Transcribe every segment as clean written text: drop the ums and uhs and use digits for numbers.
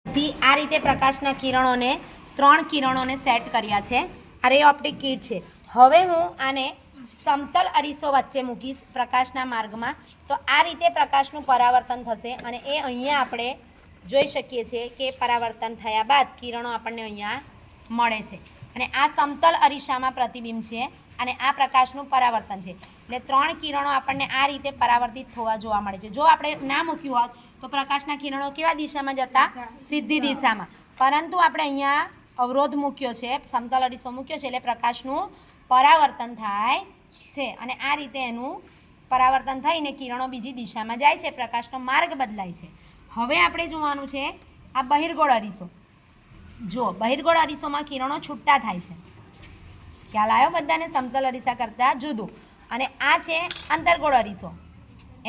આ રીતે પ્રકાશના કિરણોને 3 કિરણોને સેટ કર્યા છે. આ રે ઓપ્ટિક કિટ છે. હવે હું આને સમતલ અરીસો વચ્ચે મૂકીશ પ્રકાશના માર્ગમાં, તો આ રીતે પ્રકાશનું પરાવર્તન થશે અને એ અહીંયા આપણે જોઈ શકીએ છીએ કે પરાવર્તન થયા બાદ કિરણો આપણને અહીંયા મળે છે અને આ સમતલ અરીસામાં પ્રતિબિંબ છે અને આ પ્રકાશનું પરાવર્તન છે. એટલે 3 કિરણો આપણને આ રીતે પરાવર્તિત થવા જોવા મળે છે. જો આપણે ના મૂક્યું હોત તો પ્રકાશના કિરણો કેવા દિશામાં જતા? સીધી દિશામાં. પરંતુ આપણે અહીંયા અવરોધ મૂક્યો છે, સમતલ અરીસો મૂક્યો છે એટલે પ્રકાશનું પરાવર્તન થાય છે અને આ રીતે એનું પરાવર્તન થઈને કિરણો બીજી દિશામાં જાય છે, પ્રકાશનો માર્ગ બદલાય છે. હવે આપણે જોવાનું છે આ બહિર્ગોળ અરીસો. જો બહિર્ગોળ અરીસોમાં કિરણો છૂટા થાય છે. ખ્યાલ આવ્યો બધાને? સમતલ અરીસા કરતાં જુદું. અને આ છે અંતર્ગોળ અરીસો.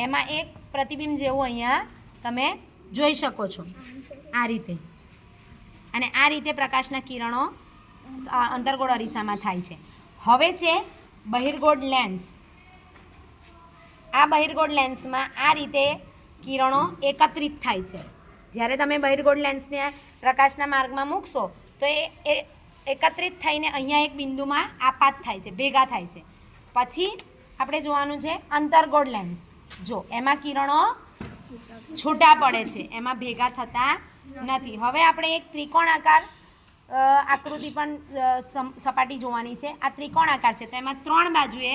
એમાં એક પ્રતિબિંબ જેવું અહીંયા તમે જોઈ શકો છો આ રીતે. અને આ રીતે પ્રકાશના કિરણો અંતર્ગોળ અરીસામાં થાય છે. હવે છે બહિર્ગોળ લેન્સ. આ બહિર્ગોળ લેન્સમાં આ રીતે કિરણો એકત્રિત થાય છે. જ્યારે તમે બહિર્ગોળ લેન્સને પ્રકાશના માર્ગમાં મૂકશો તો એ એકત્રિત થઈને અહીંયા એક બિંદુમાં આપાત થાય છે, ભેગા થાય છે. પછી આપણે જોવાનું છે અંતર્ગોળ લેન્સ. જો એમાં કિરણો છૂટા પડે છે, એમાં ભેગા થતા નથી. હવે આપણે એક ત્રિકોણાકાર આકૃતિ પણ સપાટી જોવાની છે. આ ત્રિકોણાકાર છે તો એમાં 3 બાજુએ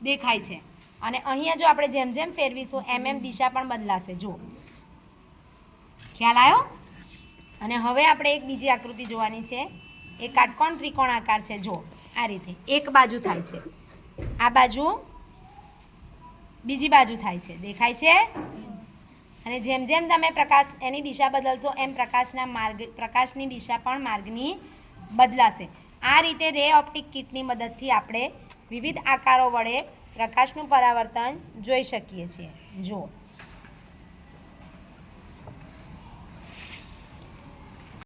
દેખાય છે અને અહીંયા જો આપણે જેમ જેમ ફેરવીશું એમ દિશા પણ બદલાશે. જો ખ્યાલ આવ્યો? અને હવે આપણે એક બીજી આકૃતિ જોવાની છે. એ કાટકોણ ત્રિકોણાકાર છે. જો આ રીતે એક બાજુ થાય છે, આ બાજુ બીજી બાજુ થાય છે, દેખાય છે? અને જેમ જેમ તમે પ્રકાશ એની દિશા બદલશો એમ પ્રકાશની દિશા પણ માર્ગની બદલાશે. આ રીતે રે ઓપ્ટિક કિટની મદદથી આપણે વિવિધ આકારો વડે પ્રકાશનું પરાવર્તન જોઈ શકીએ છીએ. જુઓ.